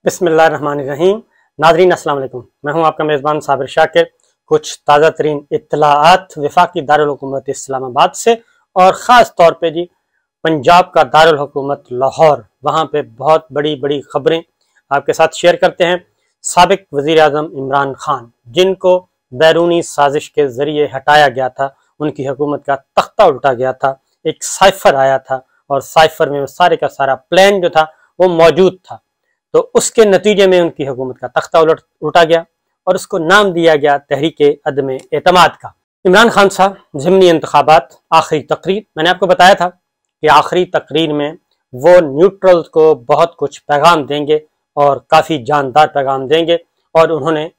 बिस्मिल्लाहिर्रहमानिर्रहीम। नाज़रीन अस्सलाम वालेकुम। मैं हूं आपका मेज़बान साबिर शाकिर। कुछ ताज़ा तरीन इत्तलाआत वफाकी दारुल हुकूमत इस्लामाबाद से और ख़ास तौर पे जी पंजाब का दारुल हुकूमत लाहौर, वहाँ पे बहुत बड़ी बड़ी खबरें आपके साथ शेयर करते हैं। साबिक वज़ीर आज़म इमरान खान, जिनको बैरूनी साजिश के ज़रिए हटाया गया था, उनकी हुकूमत का तख्ता उल्टा गया था, एक साइफर आया था और साइफर में सारे का सारा प्लान जो था वो मौजूद था। तो उसके नतीजे में उनकी हुकूमत का तख्ता उल्टा गया और उसको नाम दिया गया तहरीके अदम एतमाद का। इमरान खान साहब ज़िमनी इंतखाबात आखिरी तकरीर, मैंने आपको बताया था कि आखिरी तकरीर में वो न्यूट्रल्स को बहुत कुछ पैगाम देंगे और काफ़ी जानदार पैगाम देंगे, और उन्होंने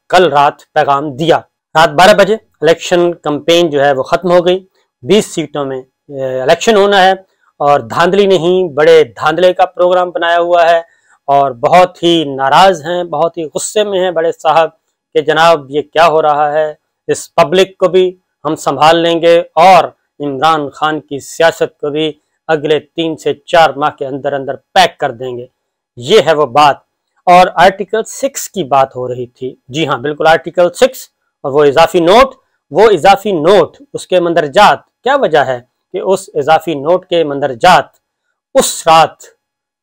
कल रात पैगाम दिया। रात 12 बजे इलेक्शन कैंपेन जो है वो ख़त्म हो गई। 20 सीटों में इलेक्शन होना है और धांधली नहीं, बड़े धांधले का प्रोग्राम बनाया हुआ है और बहुत ही नाराज हैं, बहुत ही गुस्से में हैं बड़े साहब कि जनाब ये क्या हो रहा है, इस पब्लिक को भी हम संभाल लेंगे और इमरान खान की सियासत को भी अगले 3 से 4 माह के अंदर अंदर पैक कर देंगे। ये है वो बात। और आर्टिकल 6 की बात हो रही थी। जी हाँ, बिल्कुल आर्टिकल 6 और वो इजाफी नोट, उसके मंदरजात। क्या वजह है कि उस इजाफी नोट के मंदरजात उस रात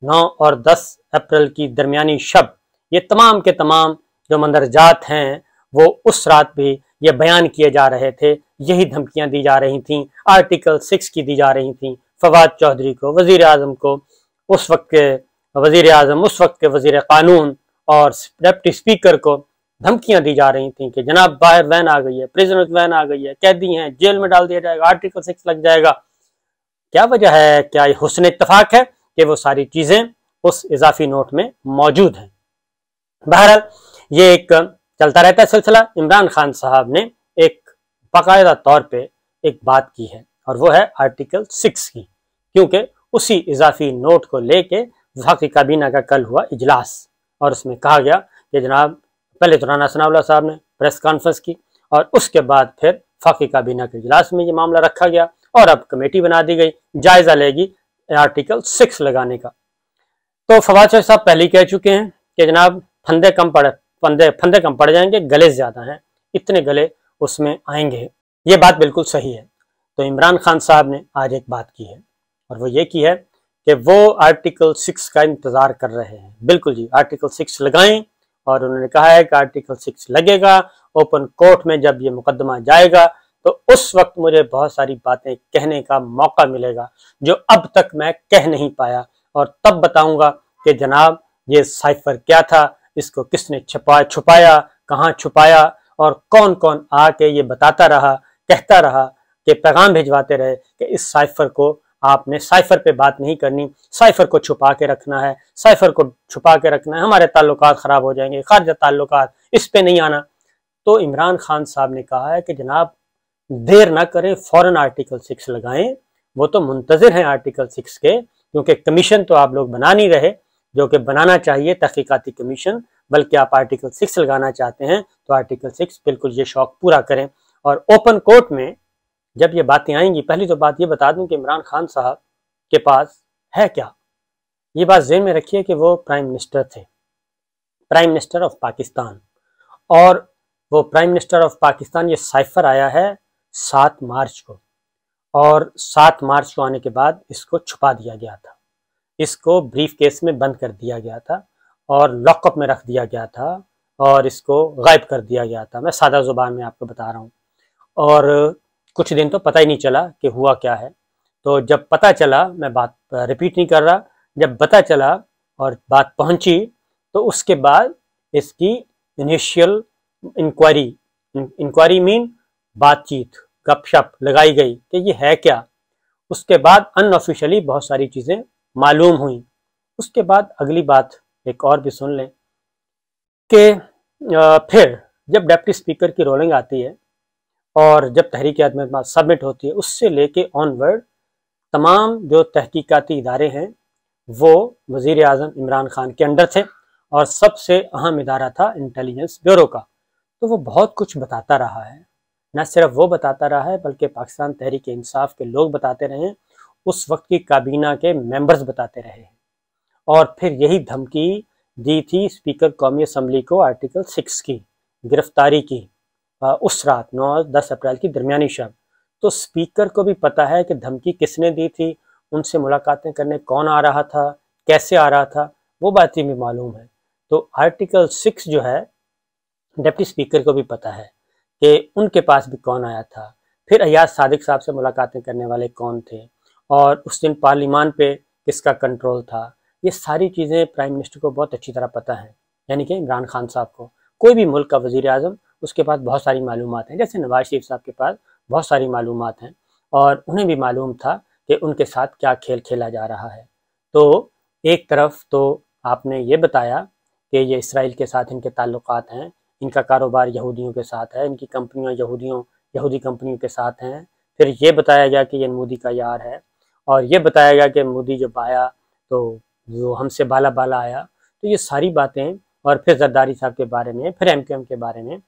9 और 10 अप्रैल की दरमियानी शब, ये तमाम के तमाम जो मंदरजात हैं वो उस रात भी ये बयान किए जा रहे थे, यही धमकियां दी जा रही थीं, आर्टिकल 6 की दी जा रही थीं। फवाद चौधरी को, वजीर आजम को, उस वक्त के वजीर आजम, उस वक्त के वजीर कानून और डिप्टी स्पीकर को धमकियां दी जा रही थी कि जनाब बाहर वैन आ गई है, प्रिजनर्स वैन आ गई है, कैदी हैं, जेल में डाल दिया जाएगा, आर्टिकल 6 लग जाएगा। क्या वजह है? क्या ये हुस्न इत्तफाक है कि वो सारी चीजें उस इजाफी नोट में मौजूद हैं? बहरहाल ये एक चलता रहता है सिलसिला। इमरान खान साहब ने एक बाकायदा तौर पे एक बात की है और वो है आर्टिकल 6 की, क्योंकि उसी इजाफी नोट को लेके वफाकी काबीना का कल हुआ इजलास और उसमें कहा गया कि जनाब पहले तो राना सनाउल्लाह साहब ने प्रेस कॉन्फ्रेंस की और उसके बाद फिर वफाकी काबीना के इजलास में ये मामला रखा गया और अब कमेटी बना दी गई, जायजा लेगी आर्टिकल 6 लगाने का। तो फवाद चौधरी साहब पहले ही कह चुके हैं कि जनाब फंदे कम पड़ जाएंगे, गले ज्यादा हैं, इतने गले उसमें आएंगे। ये बात बिल्कुल सही है। तो इमरान खान साहब ने आज एक बात की है और वो ये की है कि वो आर्टिकल 6 का इंतजार कर रहे हैं। बिल्कुल जी, आर्टिकल 6 लगाएं और उन्होंने कहा है कि आर्टिकल 6 लगेगा, ओपन कोर्ट में जब ये मुकदमा जाएगा तो उस वक्त मुझे बहुत सारी बातें कहने का मौका मिलेगा जो अब तक मैं कह नहीं पाया, और तब बताऊंगा कि जनाब ये साइफर क्या था, इसको किसने छुपाया, कहाँ छुपाया और कौन कौन आके ये बताता रहा, कहता रहा कि पैगाम भिजवाते रहे कि इस साइफर को आपने, साइफर पे बात नहीं करनी, साइफर को छुपा के रखना है, साइफर को छुपा के रखना है, हमारे ताल्लुकात खराब हो जाएंगे, खारजा ताल्लुकात, इस पे नहीं आना। तो इमरान खान साहब ने कहा है कि जनाब देर ना करें, फौरन आर्टिकल 6 लगाएं। वो तो मुंतजिर हैं आर्टिकल 6 के, क्योंकि कमीशन तो आप लोग बना नहीं रहे जो कि बनाना चाहिए, तहकीकाती कमीशन, बल्कि आप आर्टिकल 6 लगाना चाहते हैं तो आर्टिकल 6 बिल्कुल ये शौक पूरा करें। और ओपन कोर्ट में जब ये बातें आएंगी, पहली तो बात ये बता दूं कि इमरान खान साहब के पास है क्या, ये बात ज़हन में रखिए कि वो प्राइम मिनिस्टर थे, प्राइम मिनिस्टर ऑफ पाकिस्तान, और वो प्राइम मिनिस्टर ऑफ पाकिस्तान, ये साइफर आया है 7 मार्च को, और 7 मार्च को आने के बाद इसको छुपा दिया गया था, इसको ब्रीफ केस में बंद कर दिया गया था और लॉकअप में रख दिया गया था और इसको गायब कर दिया गया था। मैं सादा ज़ुबान में आपको बता रहा हूँ। और कुछ दिन तो पता ही नहीं चला कि हुआ क्या है। तो जब पता चला, मैं बात रिपीट नहीं कर रहा, जब पता चला और बात पहुंची तो उसके बाद इसकी इनिशियल इंक्वायरी मीन बातचीत, गपशप लगाई गई कि ये है क्या। उसके बाद अनऑफिशियली बहुत सारी चीज़ें मालूम हुई। उसके बाद अगली बात एक और भी सुन लें कि फिर जब डिप्टी स्पीकर की रोलिंग आती है और जब तहरीक आदम सबमिट होती है, उससे लेके ऑनवर्ड तमाम जो तहकीकाती इदारे हैं वो वज़ीर आज़म इमरान खान के अंडर थे और सबसे अहम इदारा था इंटेलिजेंस ब्यूरो का। तो वो बहुत कुछ बताता रहा है, न सिर्फ वो बताता रहा है बल्कि पाकिस्तान तहरीक इंसाफ के लोग बताते रहे हैं, उस वक्त की काबीना के मेंबर्स बताते रहे हैं। और फिर यही धमकी दी थी स्पीकर कौमी असम्बली को आर्टिकल 6 की गिरफ्तारी की उस रात 9-10 अप्रैल की दरमियानी शब। तो स्पीकर को भी पता है कि धमकी किसने दी थी, उनसे मुलाकातें करने कौन आ रहा था, कैसे आ रहा था, वो बातें भी मालूम है। तो आर्टिकल 6 जो है डिप्टी स्पीकर को भी पता है कि उनके पास भी कौन आया था, फिर अयाज सादिक साहब से मुलाकातें करने वाले कौन थे, और उस दिन पार्लिमान पे किसका कंट्रोल था। ये सारी चीज़ें प्राइम मिनिस्टर को बहुत अच्छी तरह पता है, यानी कि इमरान खान साहब को। कोई भी मुल्क का वज़ीर आज़म, उसके पास बहुत सारी मालूमात हैं, जैसे नवाज शरीफ साहब के पास बहुत सारी मालूमात हैं, और उन्हें भी मालूम था कि उनके साथ क्या खेल खेला जा रहा है। तो एक तरफ तो आपने ये बताया कि ये इसराइल के साथ इनके ताल्लुकात हैं, इनका कारोबार यहूदियों के साथ है, इनकी कंपनियां यहूदी कंपनियों के साथ हैं। फिर ये बताया गया कि ये मोदी का यार है, और ये बताया गया कि मोदी जब आया तो वो हमसे बाला बाला आया। तो ये सारी बातें, और फिर जरदारी साहब के बारे में, फिर MQM के बारे में,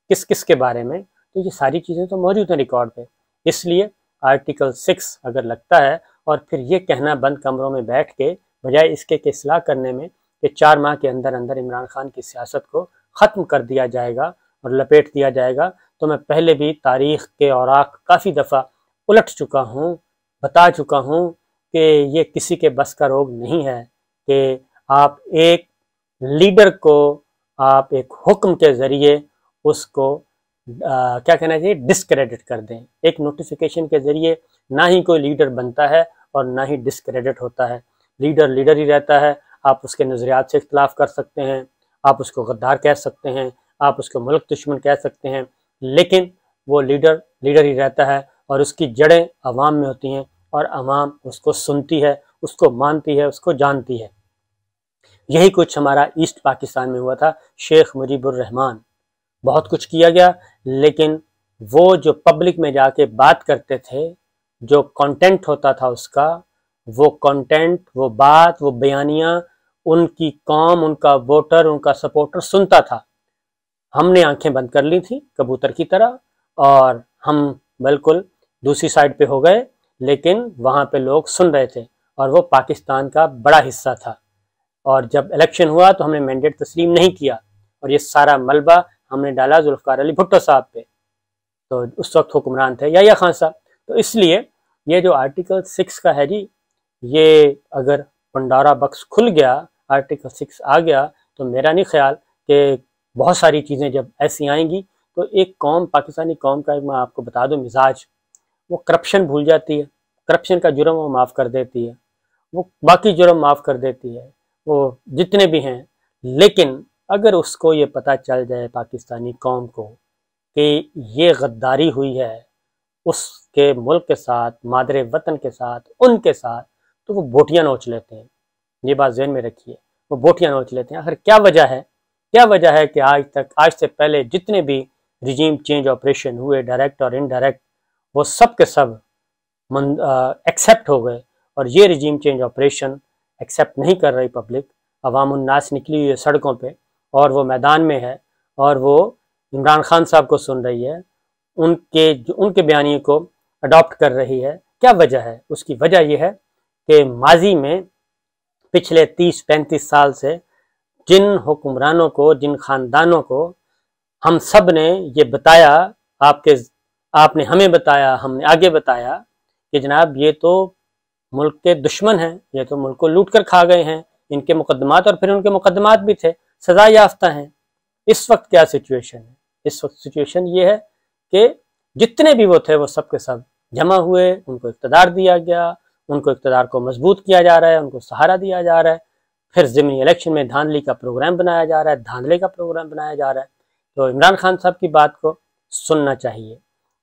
किस किस के बारे में, तो ये सारी चीज़ें तो मौजूद हैं रिकॉर्ड पे। इसलिए आर्टिकल 6 अगर लगता है, और फिर ये कहना बंद कमरों में बैठ के, बजाय इसके कि इस्लाह करने में कि 4 माह के अंदर अंदर इमरान खान की सियासत को ख़त्म कर दिया जाएगा और लपेट दिया जाएगा, तो मैं पहले भी तारीख़ के औराक काफ़ी दफ़ा उलट चुका हूँ, बता चुका हूँ कि ये किसी के बस का रोग नहीं है कि आप एक लीडर को आप एक हुक्म के ज़रिए उसको क्या कहना चाहिए, डिस्क्रेडिट कर दें। एक नोटिफिकेशन के ज़रिए ना ही कोई लीडर बनता है और ना ही डिस्क्रेडिट होता है। लीडर लीडर ही रहता है। आप उसके नज़रियात से इख्तलाफ कर सकते हैं, आप उसको गद्दार कह सकते हैं, आप उसको मुल्क दुश्मन कह सकते हैं, लेकिन वो लीडर लीडर ही रहता है, और उसकी जड़ें अवाम में होती हैं, और अवाम उसको सुनती है, उसको मानती है, उसको जानती है। यही कुछ हमारा ईस्ट पाकिस्तान में हुआ था। शेख मुजीबुर रहमान, बहुत कुछ किया गया, लेकिन वो जो पब्लिक में जाके बात करते थे, जो कंटेंट होता था उसका, वो कंटेंट, वो बात, वो बयानियाँ उनकी कौम, उनका वोटर, उनका सपोर्टर सुनता था। हमने आंखें बंद कर ली थी कबूतर की तरह, और हम बिल्कुल दूसरी साइड पे हो गए, लेकिन वहाँ पे लोग सुन रहे थे, और वो पाकिस्तान का बड़ा हिस्सा था। और जब इलेक्शन हुआ तो हमने मैंडेट तस्लीम नहीं किया, और ये सारा मलबा हमने डाला जुल्फ़िकार अली भुट्टो साहब पे, तो उस वक्त हुक्मरान थे याह्या खान साहब। तो इसलिए ये जो आर्टिकल 6 का है जी, ये अगर पंडोरा बक्स खुल गया, आर्टिकल 6 आ गया, तो मेरा नहीं ख्याल कि बहुत सारी चीज़ें जब ऐसी आएंगी तो एक कौम, पाकिस्तानी कौम का, मैं आपको बता दूं मिजाज, वो करप्शन भूल जाती है, करप्शन का जुर्म वो माफ़ कर देती है, वो बाकी जुर्म माफ़ कर देती है, वो जितने भी हैं। लेकिन अगर उसको ये पता चल जाए पाकिस्तानी कौम को कि ये गद्दारी हुई है उसके मुल्क के साथ, मादरे वतन के साथ, उनके साथ, तो वो बोटियां नोच लेते हैं। ये बात ज़हन में रखिए, वो बोटियां नोच लेते हैं। आखिर क्या वजह है, क्या वजह है कि आज से पहले जितने भी रिजीम चेंज ऑपरेशन हुए, डायरेक्ट और इनडायरेक्ट, वो सब के सब एक्सेप्ट हो गए, और ये रिजीम चेंज ऑपरेशन एक्सेप्ट नहीं कर रही पब्लिक। अवाम उन्नास निकली हुई है सड़कों पे, और वो मैदान में है, और वो इमरान खान साहब को सुन रही है, उनके बयानी को अडॉप्ट कर रही है। क्या वजह है? उसकी वजह यह है कि माजी में पिछले 30-35 साल से जिन हुक्मरानों को, जिन खानदानों को हम सब ने ये बताया, आपने हमें बताया, हमने आगे बताया कि जनाब ये तो मुल्क के दुश्मन हैं, ये तो मुल्क को लूट कर खा गए हैं, इनके मुकदमात, और फिर उनके मुकदमात भी थे, सजा याफ्ता हैं। इस वक्त क्या सिचुएशन है? इस वक्त सिचुएशन ये है कि जितने भी वो थे वो सब के सब जमा हुए, उनको इक़्तिदार दिया गया, उनको इक़्तिदार को मजबूत किया जा रहा है, उनको सहारा दिया जा रहा है, फिर ज़मीनी इलेक्शन में धांधली का प्रोग्राम बनाया जा रहा है, धांधले का प्रोग्राम बनाया जा रहा है। तो इमरान खान साहब की बात को सुनना चाहिए।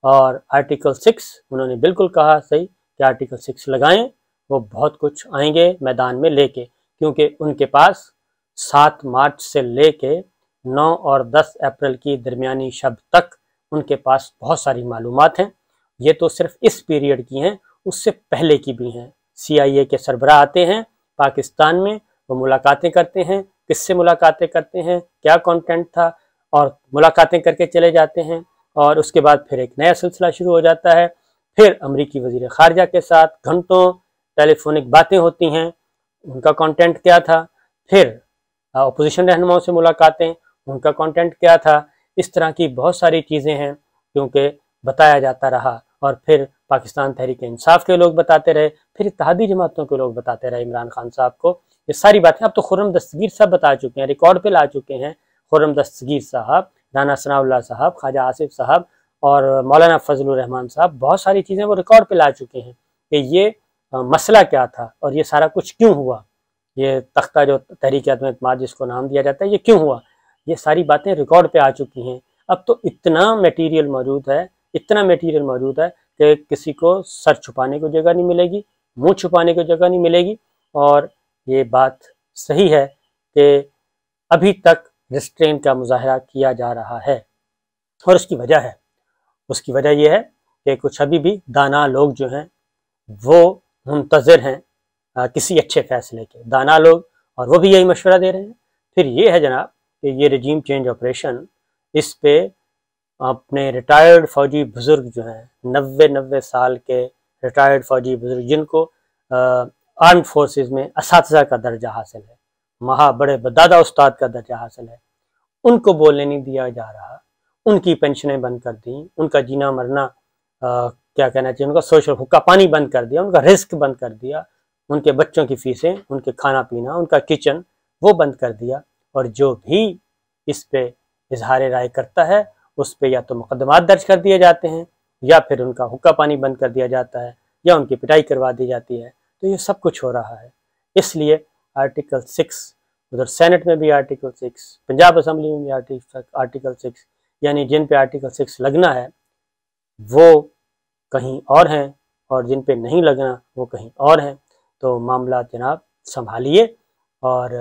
और आर्टिकल 6 उन्होंने बिल्कुल कहा सही कि आर्टिकल 6 लगाएं, वो बहुत कुछ आएंगे मैदान में लेके, क्योंकि उनके पास 7 मार्च से लेके 9 और 10 अप्रैल की दरमियानी शब तक उनके पास बहुत सारी मालूमात हैं। ये तो सिर्फ इस पीरियड की हैं, उससे पहले की भी हैं। CIA के सरबराह आते हैं पाकिस्तान में, वो मुलाकातें करते हैं, किससे मुलाकातें करते हैं, क्या कंटेंट था, और मुलाकातें करके चले जाते हैं, और उसके बाद फिर एक नया सिलसिला शुरू हो जाता है। फिर अमरीकी वज़ीर ख़ारजा के साथ घंटों टेलीफोनिक बातें होती हैं, उनका कंटेंट क्या था। फिर अपोजिशन रहनुमाओं से मुलाकातें, उनका कंटेंट क्या था, इस तरह की बहुत सारी चीज़ें हैं क्योंकि बताया जाता रहा। और फिर पाकिस्तान तहरीक इंसाफ के लोग बताते रहे, फिर इत्तेहादी जमातों के लोग बताते रहे इमरान खान साहब को। ये सारी बातें अब तो खुर्रम दस्तगीर साहब बता चुके हैं, रिकॉर्ड पे ला चुके हैं। खुर्रम दस्तगीर साहब, राना सनाउल्लाह साहब, ख्वाजा आसिफ साहब और मौलाना फजलुर रहमान साहब, बहुत सारी चीज़ें वो रिकॉर्ड पे ला चुके हैं कि ये मसला क्या था और ये सारा कुछ क्यों हुआ। ये तख्ता जो तहरीक अदम एतमाद जिसको नाम दिया जाता है, ये क्यों हुआ, ये सारी बातें रिकॉर्ड पे आ चुकी हैं। अब तो इतना मटेरियल मौजूद है, इतना मटेरियल मौजूद है कि किसी को सर छुपाने को जगह नहीं मिलेगी, मुंह छुपाने को जगह नहीं मिलेगी। और ये बात सही है कि अभी तक रिस्ट्रेन का मुजाहरा किया जा रहा है और उसकी वजह है, उसकी वजह यह है कि कुछ अभी भी दाना लोग जो हैं वो मुंतज़िर हैं किसी अच्छे फैसले के, दाना लोग, और वो भी यही मशवरा दे रहे हैं। फिर ये है जनाब कि ये रजीम चेंज ऑपरेशन, इस पे अपने रिटायर्ड फ़ौजी बुज़ुर्ग जो हैं, 90 साल के रिटायर्ड फ़ौजी बुज़ुर्ग जिनको आर्म फोर्सेस में असातिज़ा का दर्जा हासिल है, महा बड़े बदादा उस्ताद का दर्जा हासिल है, उनको बोलने नहीं दिया जा रहा। उनकी पेंशनें बंद कर दी, उनका जीना मरना क्या कहना चाहिए, उनका सोशल हुक्का पानी बंद कर दिया, उनका रिस्क बंद कर दिया, उनके बच्चों की फीसें, उनके खाना पीना, उनका किचन वो बंद कर दिया। और जो भी इस पे इजहार राय करता है उस पे या तो मुकदमात दर्ज कर दिए जाते हैं, या फिर उनका हुक्का पानी बंद कर दिया जाता है, या उनकी पिटाई करवा दी जाती है। तो ये सब कुछ हो रहा है। इसलिए आर्टिकल 6, उधर सेनेट में भी आर्टिकल 6, पंजाब असम्बली में भी आर्टिकल 6, यानी जिन पे आर्टिकल 6 लगना है वो कहीं और हैं और जिन पे नहीं लगना वो कहीं और हैं। तो मामला जनाब संभालिए और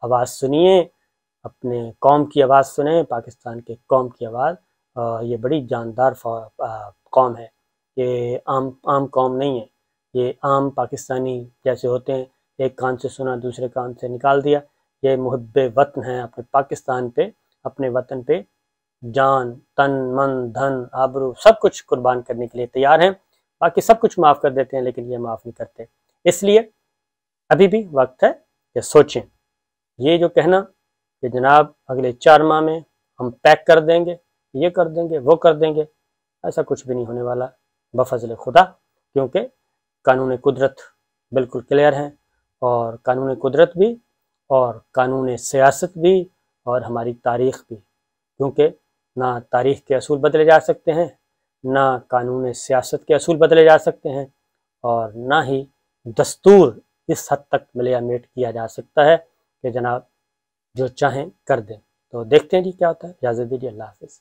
आवाज़ सुनिए, अपने कौम की आवाज़ सुने, पाकिस्तान के कौम की आवाज़। ये बड़ी जानदार कौम है, ये आम कौम नहीं है। ये आम पाकिस्तानी जैसे होते हैं, एक कान से सुना दूसरे कान से निकाल दिया। ये मुहब्बे वतन है, अपने पाकिस्तान पे, अपने वतन पे जान, तन, मन, धन, आबरू सब कुछ कुर्बान करने के लिए तैयार हैं। बाकी सब कुछ माफ़ कर देते हैं, लेकिन ये माफ़ नहीं करते। इसलिए अभी भी वक्त है कि सोचें। ये जो कहना कि जनाब अगले 4 माह में हम पैक कर देंगे, ये कर देंगे, वो कर देंगे, ऐसा कुछ भी नहीं होने वाला बफज़ल खुदा, क्योंकि कानून कुदरत बिल्कुल क्लियर है। और कानून कुदरत भी और कानून सियासत भी और हमारी तारीख़ भी, क्योंकि ना तारीख़ के असूल बदले जा सकते हैं, ना कानून सियासत के असूल बदले जा सकते हैं, और ना ही दस्तूर इस हद तक मिलियामेट किया जा सकता है कि जनाब जो चाहें कर दें। तो देखते हैं जी क्या होता है। इजाज़त दीजिए, अल्लाह हाफ़िज़।